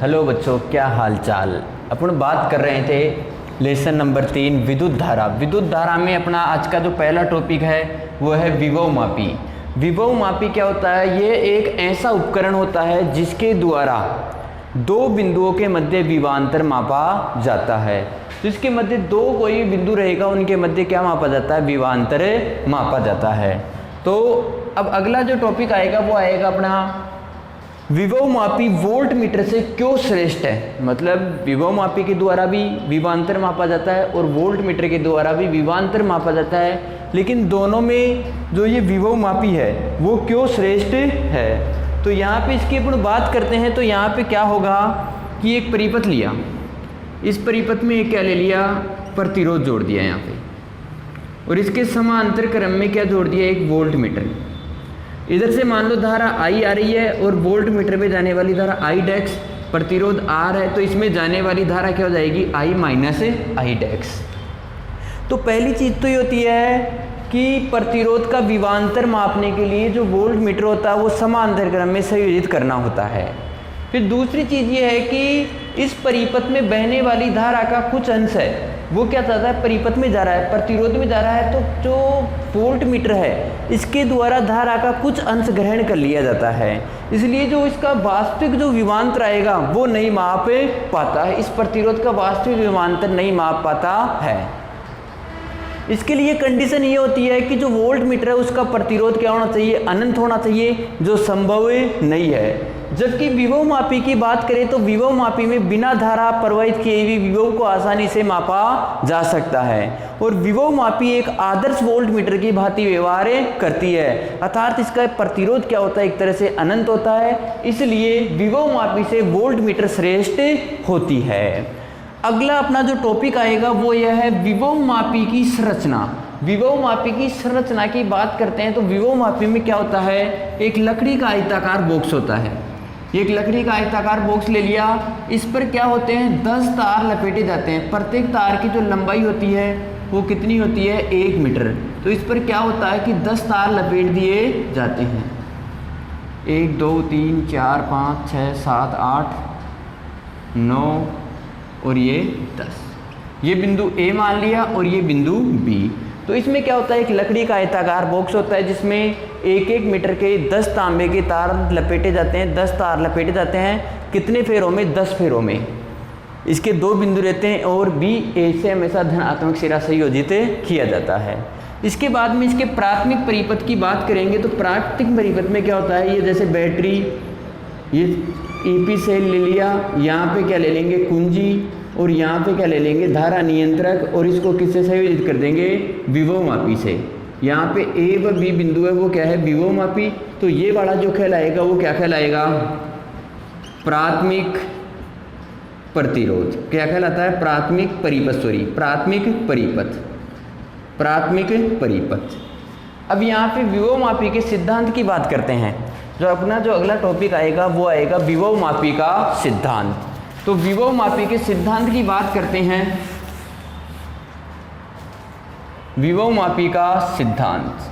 Hello बच्चों, क्या हाल चाल। अपन बात कर रहे थे लेसन नंबर 3 विद्युत धारा। विद्युत धारा में अपना आज का जो पहला टॉपिक है वो है विभव मापी। विभव मापी क्या होता है? ये एक ऐसा उपकरण होता है जिसके द्वारा दो बिंदुओं के मध्य विभवांतर मापा जाता है। तो इसके मध्य दो कोई बिंदु रहेगा, उनके मध्य क्या मापा जाता है? विभवांतर मापा जाता है। तो अब अगला जो टॉपिक आएगा वो आएगा अपना विभव मापी वोल्ट मीटर से क्यों श्रेष्ठ है। मतलब विभव मापी के द्वारा भी विभवांतर मापा जाता है और वोल्ट मीटर के द्वारा भी विभवांतर मापा जाता है, लेकिन दोनों में जो ये विभव मापी है वो क्यों श्रेष्ठ है। तो यहाँ पे इसकी अपन बात करते हैं। तो यहाँ पे क्या होगा कि एक परिपथ लिया, इस परिपथ में एक क्या ले लिया? प्रतिरोध जोड़ दिया यहाँ पे, और इसके समांतर क्रम में क्या जोड़ दिया? एक वोल्ट मीटर। इधर से मान लो धारा I आ रही है और वोल्ट मीटर में जाने वाली धारा I डैक्स, प्रतिरोध R है, तो इसमें जाने वाली धारा क्या हो जाएगी? I माइनस I डैक्स। तो पहली चीज़ तो ये होती है कि प्रतिरोध का विभवांतर मापने के लिए जो वोल्ट मीटर होता है वो समांतर क्रम में संयोजित करना होता है। फिर दूसरी चीज़ ये है कि इस परिपथ में बहने वाली धारा का कुछ अंश है वो क्या चाहता है? परिपथ में जा रहा है, प्रतिरोध में जा रहा है, तो जो वोल्ट मीटर है इसके द्वारा धारा का कुछ अंश ग्रहण कर लिया जाता है। इसलिए जो इसका वास्तविक जो विभवांतर आएगा वो नहीं माप पाता है, इस प्रतिरोध का वास्तविक विभवांतर नहीं माप पाता है। इसके लिए कंडीशन ये होती है कि जो वोल्ट मीटर है उसका प्रतिरोध क्या होना चाहिए? अनंत होना चाहिए, जो संभव नहीं है। जबकि विभव मापी की बात करें तो विभव मापी में बिना धारा प्रवाहित किए हुए विभव को आसानी से मापा जा सकता है, और विभव मापी एक आदर्श वोल्ट मीटर की भांति व्यवहार करती है, अर्थात इसका प्रतिरोध क्या होता है? एक तरह से अनंत होता है। इसलिए विभव मापी से वोल्ट मीटर श्रेष्ठ होती है। अगला अपना जो टॉपिक आएगा वो यह है विभव मापी की संरचना। विभव मापी की संरचना की बात करते हैं तो विभव मापी में क्या होता है? एक लकड़ी का आयताकार बॉक्स होता है। एक लकड़ी का आयताकार बॉक्स ले लिया, इस पर क्या होते हैं? 10 तार लपेटे जाते हैं। प्रत्येक तार की जो लंबाई होती है वो कितनी होती है? 1 मीटर। तो इस पर क्या होता है कि 10 तार लपेट दिए जाते हैं। 1 2 3 4 5 6 7 8 9 और ये 10। ये बिंदु A मान लिया और ये बिंदु B। तो इसमें क्या होता है? एक लकड़ी का आयताकार बॉक्स होता है जिसमें 1-1 मीटर के 10 तांबे के तार लपेटे जाते हैं। 10 तार लपेटे जाते हैं कितने फेरों में? 10 फेरों में। इसके 2 बिंदु रहते हैं और B A से हमेशा धनात्मक सिरा संयोजित किया जाता है। इसके बाद में इसके प्राथमिक परिपथ की बात करेंगे तो प्राथमिक परिपथ में क्या होता है? ये जैसे बैटरी, ये EP सेल ले लिया, यहाँ पे क्या ले लेंगे? कुंजी, और यहाँ पे क्या ले लेंगे? धारा नियंत्रक, और इसको किससे संयोजित कर देंगे? विभव मापी से। यहाँ पे A व B बिंदु है वो क्या है? विभव मापी। तो ये वाला जो कहलाएगा वो क्या कहलाएगा? प्राथमिक प्रतिरोध। क्या कहलाता है? प्राथमिक परिपथ, सॉरी प्राथमिक परिपथ, प्राथमिक परिपथ। अब यहाँ पे विभव मापी के सिद्धांत की बात करते हैं। जो अपना जो अगला टॉपिक आएगा वो आएगा विभव मापी का सिद्धांत। तो विभव मापी के सिद्धांत की बात करते हैं। विभव मापी का सिद्धांत,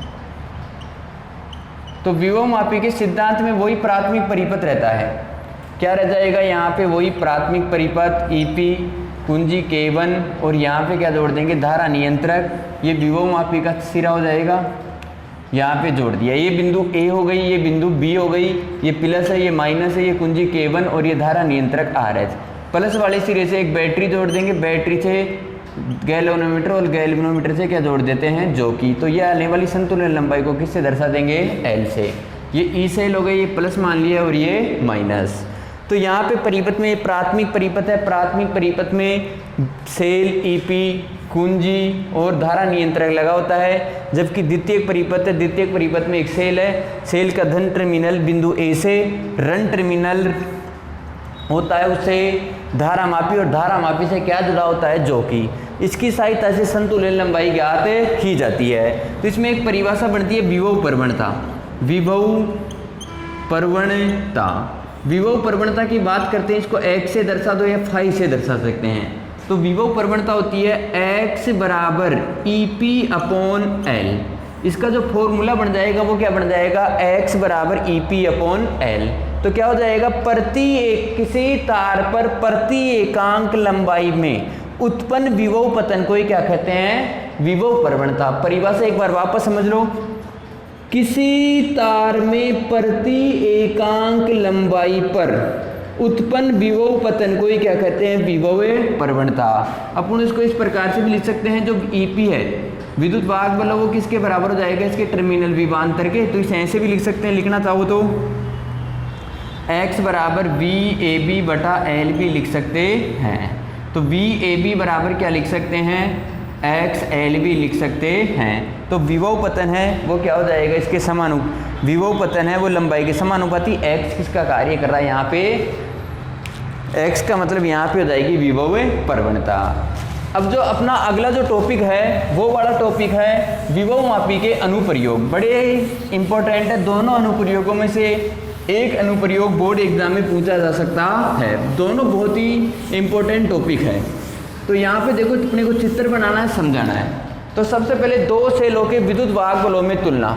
तो विभव मापी के सिद्धांत में वही प्राथमिक परिपथ रहता है। क्या रह जाएगा? यहाँ पे वही प्राथमिक परिपथ EP, कुंजी K1, और यहाँ पे क्या जोड़ देंगे? धारा नियंत्रक। ये विभव मापी का सिरा हो जाएगा, यहाँ पे जोड़ दिया। ये बिंदु A हो गई, ये बिंदु B हो गई, ये प्लस है, ये माइनस है, ये कुंजी K1 और ये धारा नियंत्रक RH। प्लस वाले सिरे से एक बैटरी जोड़ देंगे, बैटरी से गैल्वेनोमीटर और गैल्वेनोमीटर से क्या जोड़ देते हैं? जॉकी। तो ये आने वाली संतुलन लंबाई को किससे दर्शा देंगे? L से। ये E सेल हो गई, ये प्लस मान लिया और ये माइनस। तो यहाँ पे परिपथ में प्राथमिक परिपथ है। प्राथमिक परिपथ में सेल, EP, कुंजी और धारा नियंत्रक लगा होता है। जबकि द्वितीयक परिपथ है, द्वितीयक परिपथ में एक सेल है। सेल का धन टर्मिनल बिंदु A से, ऋण टर्मिनल होता है उससे धारा मापी, और धारा मापी से क्या जुड़ा होता है? जॉकी। इसकी सहायता से संतुलन लंबाई ज्ञात की जाती है। तो इसमें एक परिभाषा बनती है विभव प्रवणता। विभव प्रवणता, विभव प्रवणता की बात करते हैं, इसको x से दर्शा दो या फाई से दर्शा सकते हैं। तो विभव प्रवणता होती है x बराबर EP/L। इसका जो फॉर्मूला बन जाएगा वो क्या बन जाएगा? x बराबर EP/L। तो क्या हो जाएगा, किसी तार पर प्रति एकांक लंबाई में उत्पन्न विभव पतन को ही क्या कहते हैं, विभव प्रवणता। परिभाषा एक बार वापस समझ लो, किसी तार में प्रति एकांक लंबाई पर उत्पन्न विभव पतन को ही क्या कहते हैं, विभव प्रवणता। अपन इसको इस प्रकार से भी लिख सकते हैं, जो ईपी है विद्युत वाहक बल वो किसके बराबर हो जाएगा, इसके टर्मिनल विभवांतर के। तो इसे ऐसे भी लिख सकते हैं, लिखना चाहो तो x बराबर वी ए बी बटा एल भी लिख सकते हैं। तो वी ए बी बराबर क्या लिख सकते हैं, एक्स एल भी लिख सकते हैं। तो विभव पतन है वो क्या हो जाएगा, इसके विभव पतन है वो लंबाई के समानुपाती। x किसका कार्य कर रहा है यहाँ पे, x का मतलब यहाँ पे हो जाएगी विभव प्रवणता। अब जो अपना अगला जो टॉपिक है वो वाला टॉपिक है विभव मापी के अनुप्रयोग। बड़े इंपॉर्टेंट है, दोनों अनुप्रयोगों में से एक अनुप्रयोग बोर्ड एग्जाम में पूछा जा सकता है। दोनों बहुत ही इंपॉर्टेंट टॉपिक है। तो यहाँ पे देखो, अपने को चित्र बनाना है, समझाना है। तो सबसे पहले दो सेलों के विद्युत वाहक बलों में तुलना।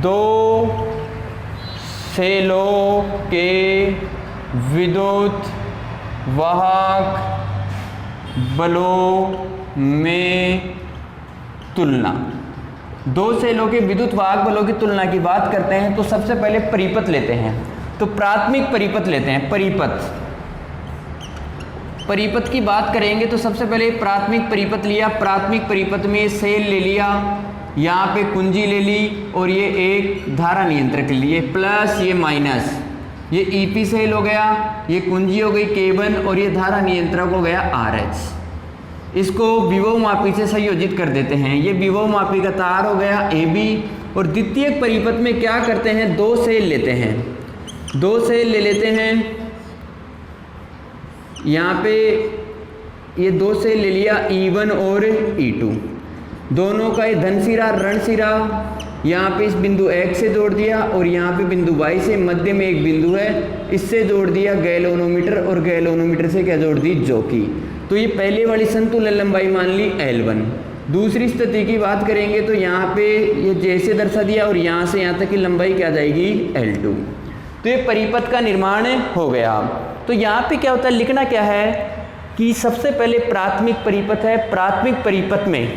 दो सेलों के विद्युत वाहक बलों में तुलना। दो सेलों के विद्युत वाहक बलों की तुलना की बात करते हैं तो सबसे पहले परिपथ लेते हैं। तो प्राथमिक परिपथ लेते हैं। परिपथ की बात करेंगे तो सबसे पहले प्राथमिक परिपथ लिया। प्राथमिक परिपथ में सेल ले लिया, यहाँ पे कुंजी ले ली और ये एक धारा नियंत्रक ले लिए, प्लस ये माइनस, ये ईपी सेल हो गया, ये कुंजी हो गई K1 और ये धारा नियंत्रक हो गया RH। इसको विभव मापी से संयोजित कर देते हैं। ये विभव मापी का तार हो गया AB। और द्वितीयक परिपथ में क्या करते हैं, दो सेल लेते हैं। दो सेल ले लेते हैं, यहाँ पे ये दो सेल ले लिया E1 और E2, दोनों का ये धन सिरा ऋण सिरा यहाँ पे इस बिंदु X से जोड़ दिया और यहाँ पे बिंदु Y से, मध्य में एक बिंदु है, इससे जोड़ दिया गैल्वेनोमीटर और गैल्वेनोमीटर से क्या जोड़ दी, जॉकी। तो ये पहले वाली संतुलन लंबाई मान ली L1। दूसरी स्थिति की बात करेंगे तो यहाँ पे ये जैसे दर्शा दिया और यहाँ से यहाँ तक की लंबाई क्या जाएगी, L2। तो ये परिपथ का निर्माण हो गया। तो यहाँ पे क्या होता है, लिखना क्या है कि सबसे पहले प्राथमिक परिपथ है। प्राथमिक परिपथ में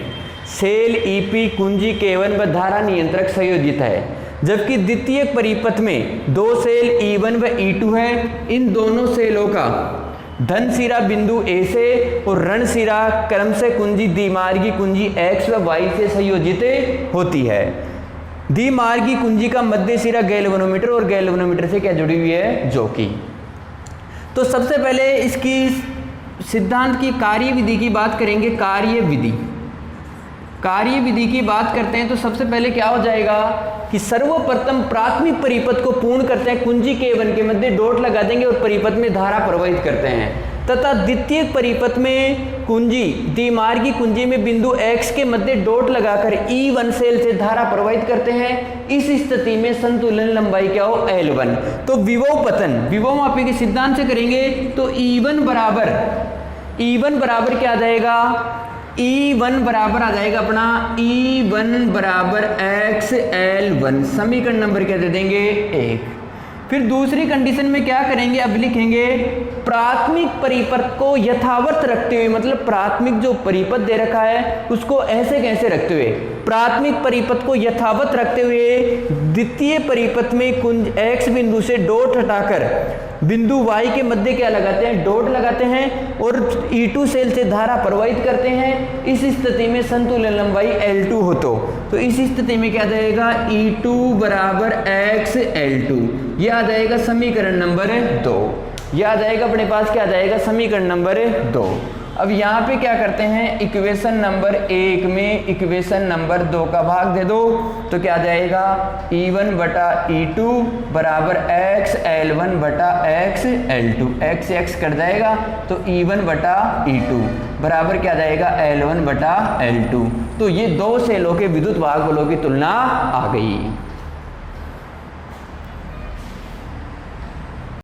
सेल ईपी कुंजी K1 व धारा नियंत्रक संयोजित है, जबकि द्वितीयक परिपथ में दो सेल E1 व E2 है। इन दोनों सेलों का धन सिरा बिंदु A से और ऋण सिरा क्रम से कुंजी द्विमार्गी कुंजी X व Y से संयोजित होती है। द्विमार्गी कुंजी का मध्य सिरा गैल्वेनोमीटर और गैल्वेनोमीटर से क्या जुड़ी हुई है, जॉकी। तो सबसे पहले इसकी सिद्धांत की कार्य विधि की बात करेंगे। कार्य विधि की बात करते हैं तो सबसे पहले क्या हो जाएगा कि सर्वप्रथम प्राथमिक परिपथ को पूर्ण करते हैं, कुंजी K1 के मध्य डॉट लगा देंगे और परिपथ में धारा प्रवाहित करते हैं। तथा द्वितीयक परिपथ में कुंजी द्विमार्गी कुंजी में बिंदु X के मध्य डॉट लगाकर E1 सेल से धारा प्रवाहित करते हैं। इस स्थिति में संतुलन लंबाई क्या हो, L1। तो विभव पतन विभव मापी के सिद्धांत से करेंगे तो E1 बराबर क्या आ जाएगा, E1 बराबर आ जाएगा अपना E1 बराबर XL1। समीकरण नंबर क्या दे देंगे, 1। फिर दूसरी कंडीशन में क्या करेंगे, अब लिखेंगे प्राथमिक परिपथ को यथावत रखते हुए, मतलब प्राथमिक जो परिपथ दे रखा है उसको ऐसे कैसे रखते हुए, प्राथमिक परिपथ को यथावत रखते हुए द्वितीय परिपथ में कुंज X बिंदु से डॉट हटाकर बिंदु Y के मध्य क्या लगाते हैं, डॉट लगाते हैं और E2 सेल से धारा प्रवाहित करते हैं। इस स्थिति में संतुलन लंबाई L2 हो। तो इस स्थिति में क्या जाएगा, E2 बराबर XL2। यह आ जाएगा समीकरण नंबर 2। यह आ जाएगा अपने पास क्या आ जाएगा, समीकरण नंबर 2। अब यहाँ पे क्या करते हैं, इक्वेशन नंबर 1 में इक्वेशन नंबर 2 का भाग दे दो तो क्या जाएगा, E1 बटा E2 बराबर XL1 बटा XL2। x कट जाएगा तो E1 बटा E2 बराबर क्या जाएगा, L1 बटा L2। तो ये दो सेलों के विद्युत वाहक बलों की तुलना आ गई।